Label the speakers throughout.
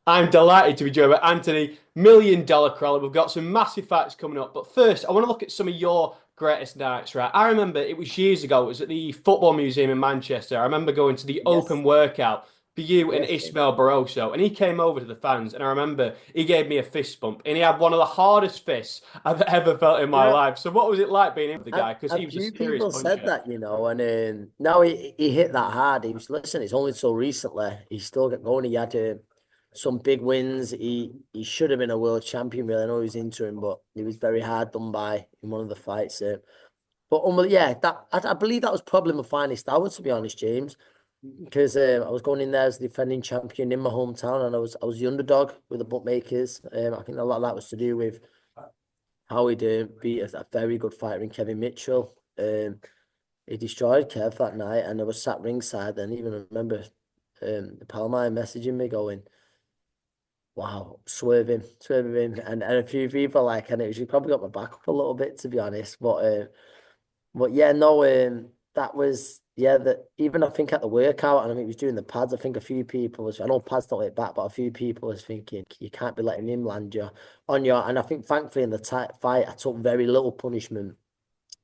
Speaker 1: I'm delighted to be joined by Anthony, $1 million Crolla. We've got some massive fights coming up. But first, I want to look at some of your greatest nights, right? I remember it was years ago. It was at the Football Museum in Manchester. I remember going to the open
Speaker 2: Yes,
Speaker 1: workout for you and
Speaker 2: yes,
Speaker 1: Ismael Barroso. And he came over to the fans. And I remember he gave me a fist bump. And he had one of the hardest fists I've ever felt in my
Speaker 2: yeah.
Speaker 1: life. So what was it like being in with the guy? Because
Speaker 2: A
Speaker 1: he was a
Speaker 2: few
Speaker 1: serious
Speaker 2: people said
Speaker 1: puncher.
Speaker 2: that, and no, he hit that hard. He was listen. It's only so recently he's still got going. He had some big wins. He should have been a world champion. Really, I know he was interim, but he was very hard done by in one of the fights. But yeah, I believe that was probably my finest hour, to be honest, James, because I was going in there as the defending champion in my hometown, and I was the underdog with the bookmakers. I think a lot of that was to do with how he beat a very good fighter in Kevin Mitchell. He destroyed Kev that night, and I was sat ringside. And even remember the pal of mine messaging me going, "Wow, swerve him," and a few people like, and it was he probably got my back up a little bit, to be honest. But yeah, no, that was that even I think at the workout, and I mean he was doing the pads. I think a few people was I know pads don't hit back, but a few people was thinking you can't be letting him land you on your. And I think thankfully in the tight fight, I took very little punishment,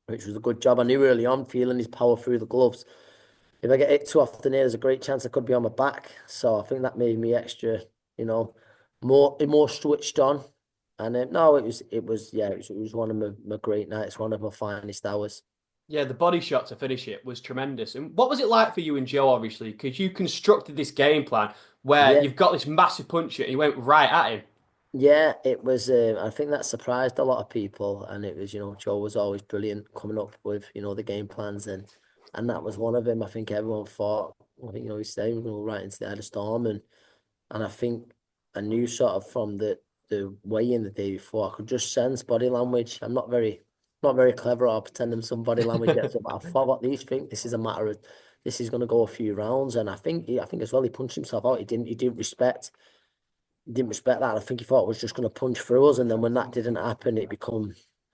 Speaker 2: which was a good job. I knew early on, feeling his power through the gloves. If I get hit too often here, there's a great chance I could be on my back. So I think that made me extra, you know, more switched on. And no, it was one of my great nights, one of my finest hours.
Speaker 1: Yeah, the body shot to finish it was tremendous. And what was it like for you and Joe, obviously? Because you constructed this game plan where
Speaker 2: Yeah,
Speaker 1: you've got this massive puncher and you went right at him.
Speaker 2: yeah, it was. I think that surprised a lot of people, and it was, Joe was always brilliant coming up with, the game plans, and that was one of them. I think everyone thought, I think, he said we're going to go right into the eye of the storm, and I think I knew sort of from the weigh-in the day before, I could just sense body language. I'm not very clever or pretending some body language gets up. I thought what these think. This is a matter of this is going to go a few rounds, and I think as well he punched himself out. He didn't respect that. I think he thought it was just going to punch through us. And then when that didn't happen,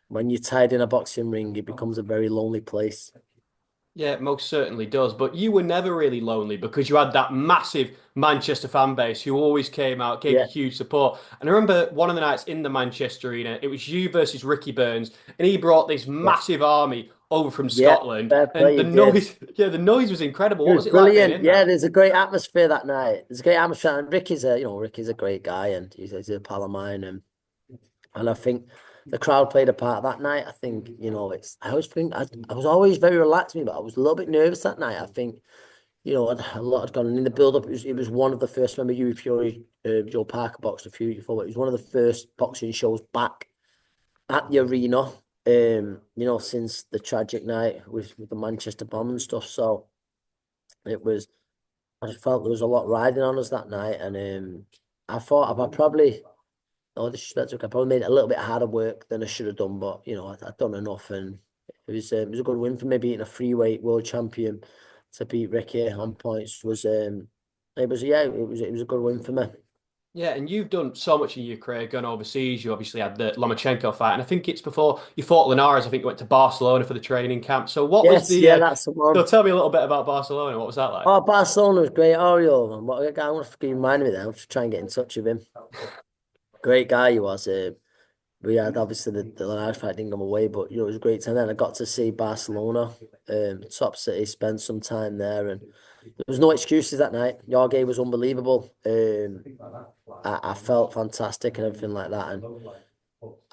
Speaker 2: when you're tied in a boxing ring, it becomes a very lonely place.
Speaker 1: Yeah, it most certainly does. But you were never really lonely because you had that massive Manchester fan base who always came out, gave you
Speaker 2: Yeah,
Speaker 1: huge support. And I remember one of the nights in the Manchester Arena, it was you versus Ricky Burns, and he brought this
Speaker 2: yes.
Speaker 1: massive army over from
Speaker 2: Yeah,
Speaker 1: Scotland.
Speaker 2: fair
Speaker 1: And
Speaker 2: play,
Speaker 1: the
Speaker 2: you did.
Speaker 1: noise, yeah, the noise was incredible.
Speaker 2: It
Speaker 1: What
Speaker 2: was
Speaker 1: was it like being
Speaker 2: brilliant.
Speaker 1: in
Speaker 2: Yeah,
Speaker 1: that?
Speaker 2: there's a great atmosphere that night. There's a great atmosphere. And Ricky's a great guy and he's a pal of mine. And I think the crowd played a part that night. I think, I always think I was always very relaxed, but I was a little bit nervous that night. I think, a lot had gone in the build up. It was one of the first, remember you, Fury, Joe Parker boxed a few years before, but it was one of the first boxing shows back at the arena, since the tragic night with the Manchester bomb and stuff. So it was, I just felt there was a lot riding on us that night. And I thought I probably, no disrespect, I probably made it a little bit harder work than I should have done, but, I'd done enough. And it was a good win for me beating a freeweight world champion to beat Ricky on points it was a good win for me.
Speaker 1: Yeah, and you've done so much in your career, gone overseas. You obviously had the Lomachenko fight, and I think it's before you fought Linares. I think you went to Barcelona for the training camp. So, what was
Speaker 2: Yes,
Speaker 1: the?
Speaker 2: yeah, that's the
Speaker 1: So,
Speaker 2: one.
Speaker 1: tell me a little bit about Barcelona. What was that like?
Speaker 2: Oh, Barcelona was great. Oriol, man. What a guy. I want to keep reminding me there. I'll just try and get in touch with him. Great guy he was. We had obviously the large fight didn't come away, but it was a great time. Then I got to see Barcelona, top city, spend some time there, and there was no excuses that night. Your game was unbelievable. I felt fantastic and everything like that, and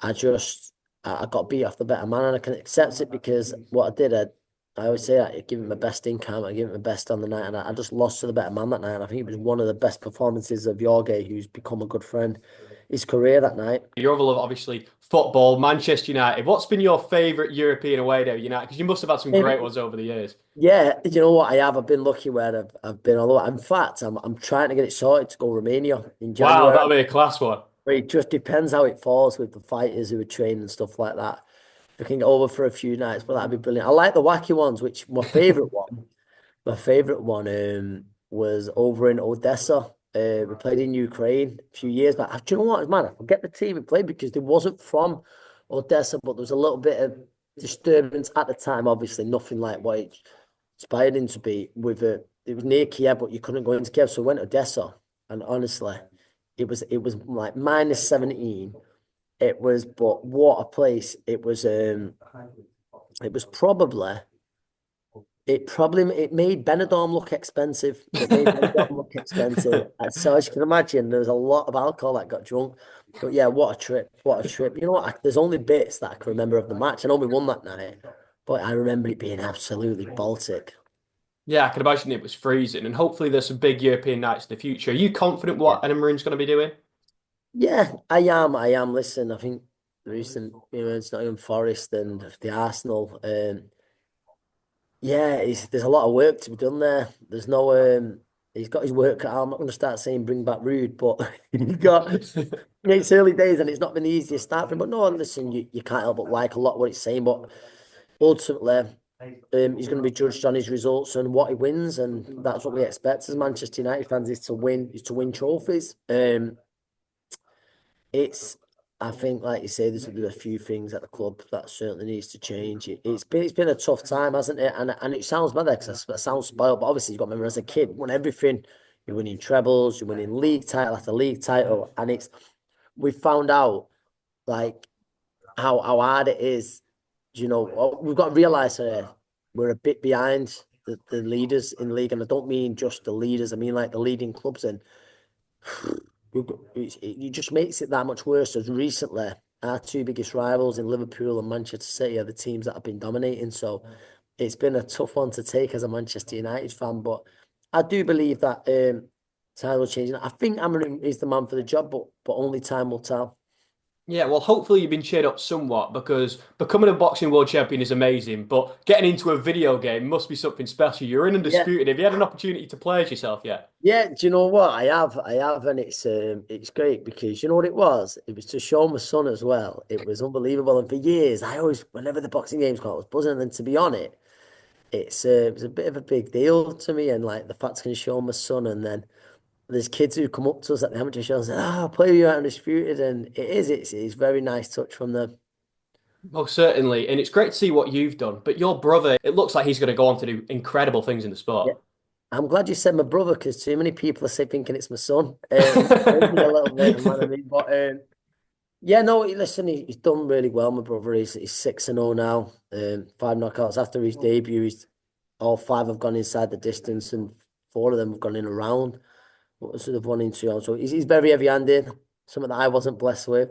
Speaker 2: I got beat off the better man, and I can accept it because what I did, I always say I give it my best in camp, I give it my best on the night, and I just lost to the better man that night. And I think it was one of the best performances of Jorge, who's become a good friend, his career that night.
Speaker 1: Your other love, obviously, football, Manchester United. What's been your favourite European away day, United? Because you must have had some great ones over the years.
Speaker 2: Yeah, you know what I have. I've been lucky where I've been. Although, in fact, I'm trying to get it sorted to go Romania in
Speaker 1: Wow,
Speaker 2: January.
Speaker 1: that'll be a class one.
Speaker 2: But it just depends how it falls with the fighters who are training and stuff like that. If I can get over for a few nights, but that'd be brilliant. I like the wacky ones, which my favorite one. My favorite one was over in Odessa. We played in Ukraine a few years back. Do you know what, man? I forget the team we played because they wasn't from Odessa, but there was a little bit of disturbance at the time. Obviously, nothing like what it inspired him to be. It was near Kiev, but you couldn't go into Kiev, so we went to Odessa. And honestly, it was like -17. It was, but what a place. It was probably it made Benidorm look expensive. It made Benidorm look expensive. And so as you can imagine, there was a lot of alcohol that got drunk. But yeah, what a trip. What a trip. You know what? There's only bits that I can remember of the match. I know we won that night, but I remember it being absolutely Baltic.
Speaker 1: Yeah, I can imagine it was freezing, and hopefully there's some big European nights in the future. Are you confident
Speaker 2: Yeah.
Speaker 1: what Edinburgh's going to be doing?
Speaker 2: Yeah, I am. I am. Listen, I think the recent, it's Nottingham Forest and the Arsenal. Yeah, there's a lot of work to be done there. There's no he's got his work cut out. I'm not going to start saying bring back Rude, but he got it's early days and it's not been the easiest start for him. But no, listen, you can't help but like a lot of what he's saying. But ultimately, he's going to be judged on his results and what he wins, and that's what we expect as Manchester United fans is to win trophies. It's I think, like you say, there's a few things at the club that certainly needs to change. It's been a tough time, hasn't it? And it sounds bad because it sounds spoiled, but obviously you've got to remember as a kid, won everything. You're winning trebles, you're winning league title after league title, and we found out like how hard it is. We've got to realise we're a bit behind the leaders in the league, and I don't mean just the leaders. I mean like the leading clubs, and it just makes it that much worse. As recently, our two biggest rivals in Liverpool and Manchester City are the teams that have been dominating. So it's been a tough one to take as a Manchester United fan. But I do believe that time will change. I think Amorim is the man for the job, but only time will tell.
Speaker 1: Yeah, well, hopefully you've been cheered up somewhat because becoming a boxing world champion is amazing, but getting into a video game must be something special. You're in
Speaker 2: Yeah,
Speaker 1: undisputed. Have you had an opportunity to play as yourself yet?
Speaker 2: yeah. Do you know what I have, and it's great because you know what it was. It was to show my son as well. It was unbelievable, and for years I always, whenever the boxing games come, I was buzzing. And then to be on it. It was a bit of a big deal to me, and like the fact I can show my son, and then there's kids who come up to us at the amateur shows and say, "Ah, I'll play with you out undisputed," and it's very nice touch from them.
Speaker 1: Most certainly, and it's great to see what you've done. But your brother, it looks like he's going to go on to do incredible things in the
Speaker 2: Yeah,
Speaker 1: sport.
Speaker 2: I'm glad you said my brother because too many people are saying thinking it's my son. Maybe a little bit, man. I mean, but yeah, no. Listen, he's done really well. My brother, he's 6-0 now. Five knockouts after his debut. He's all five have gone inside the distance, and four of them have gone in a round. Sort of 1 in 2 rounds. So he's very heavy-handed, something that I wasn't blessed with.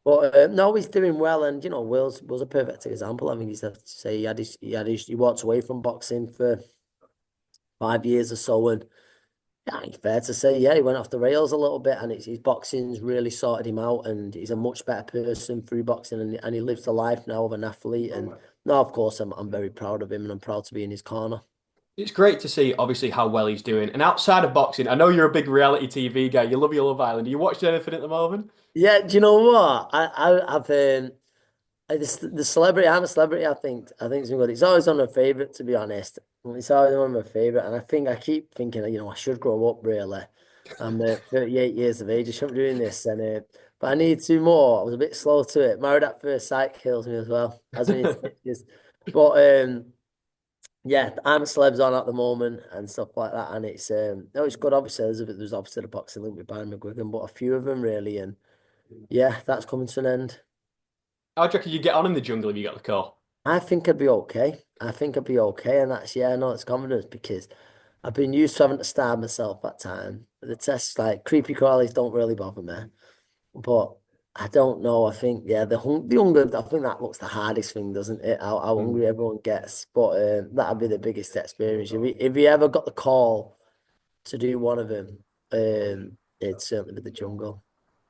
Speaker 2: But no, he's doing well, and Will's a perfect example. I mean, he's have to say he walked away from boxing for 5 years or so, and yeah, it's fair to say, yeah, he went off the rails a little bit, and his boxing's really sorted him out, and he's a much better person through boxing, and he lives the life now of an athlete. And no, of course, I'm very proud of him, and I'm proud to be in his corner.
Speaker 1: It's great to see, obviously, how well he's doing. And outside of boxing, I know you're a big reality TV guy. You love your Love Island. Are you watching anything at the moment?
Speaker 2: Yeah, do you know what? I've the celebrity. I'm a celebrity. I think it's been good. It's always on my favorite, to be honest. It's always one of my favorite, and I think I keep thinking, I should grow up. Really, I'm 38 years of age. I shouldn't be doing this, and but I need two more. I was a bit slow to it. Married at First Sight kills me as well, as in stitches. But yeah, I'm a celebs on at the moment and stuff like that, and it's no, it's good. Obviously, there's obviously the boxing link with Barry McGuigan, but a few of them really, and yeah, that's coming to an end.
Speaker 1: How do you reckon you get on in the jungle if you got the call?
Speaker 2: I think I'd be okay. I think I'd be okay, and that's yeah, no, it's confidence because I've been used to having to starve myself at time. The tests like creepy crawlies don't really bother me, but I don't know. I think yeah, the hunger. I think that looks the hardest thing, doesn't it? How
Speaker 1: Mm.
Speaker 2: hungry everyone gets, but that'd be the biggest experience. If you ever got the call to do one of them, it'd certainly be the jungle.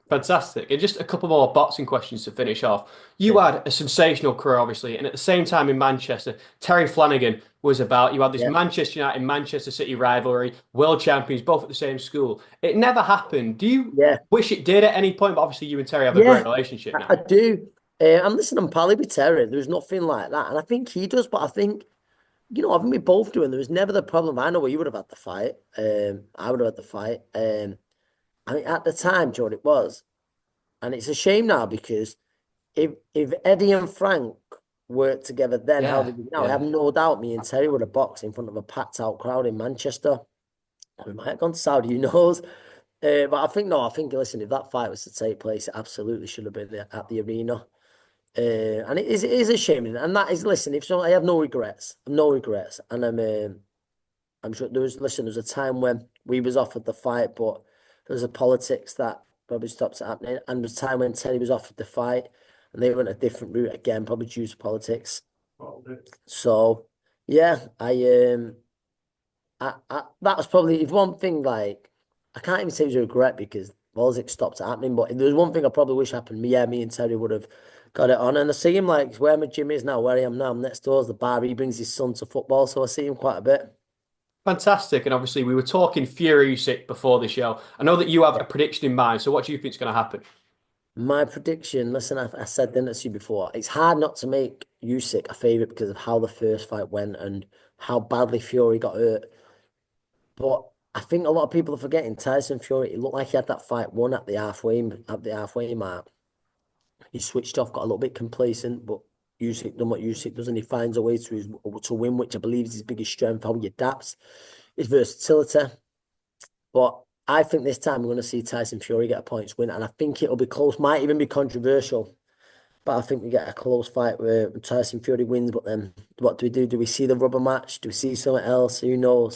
Speaker 1: Fantastic. And just a couple more boxing questions to finish off. You
Speaker 2: Yeah,
Speaker 1: had a sensational career, obviously, and at the same time in Manchester, Terry Flanagan was about. You had this
Speaker 2: yeah,
Speaker 1: Manchester United Manchester City rivalry, world champions, both at the same school. It never happened. Do you
Speaker 2: yeah.
Speaker 1: wish it did at any point? But obviously, you and Terry have a great
Speaker 2: Yeah,
Speaker 1: relationship
Speaker 2: I
Speaker 1: now.
Speaker 2: do. I'm listening on Pally with Terry. There's nothing like that. And I think he does, but I think, I think we both do. And there was never the problem. I know you would have had the fight. I would have had the fight. I mean, at the time, Joe, it was. And it's a shame now because if Eddie and Frank worked together then, how
Speaker 1: Yeah,
Speaker 2: did we now? I
Speaker 1: yeah.
Speaker 2: have no doubt me and Terry would have boxed in front of a packed out crowd in Manchester. We might have gone to Saudi, who knows? But I think no, I think listen, if that fight was to take place, it absolutely should have been at the arena. And it is a shame, and that is listen. If so, I have no regrets, no regrets, and I'm sure there was a time when we was offered the fight, but there was a politics that probably stopped it happening, and there was a time when Teddy was offered the fight, and they went a different route again, probably due to politics. So yeah, that was probably if one thing like I can't even say it was a regret because Balzic stopped it happening. But if there was one thing I probably wish happened, me and Terry would have got it on. And I see him like where my gym is now, where I am now. I'm next door is the bar. He brings his son to football, so I see him quite a bit.
Speaker 1: Fantastic. And obviously, we were talking Fury Usyk before the show. I know that you have a prediction in mind. So, what do you think is going to happen?
Speaker 2: My prediction, listen, I said this to you before. It's hard not to make Usyk a favourite because of how the first fight went and how badly Fury got hurt. But I think a lot of people are forgetting Tyson Fury. It looked like he had that fight won at the halfway mark. He switched off, got a little bit complacent, but Usyk done what Usyk does, and he finds a way to win, which I believe is his biggest strength. How he adapts, his versatility. But I think this time we're going to see Tyson Fury get a points win, and I think it'll be close. Might even be controversial, but I think we get a close fight where Tyson Fury wins. But then, what do we do? Do we see the rubber match? Do we see something else? Who knows?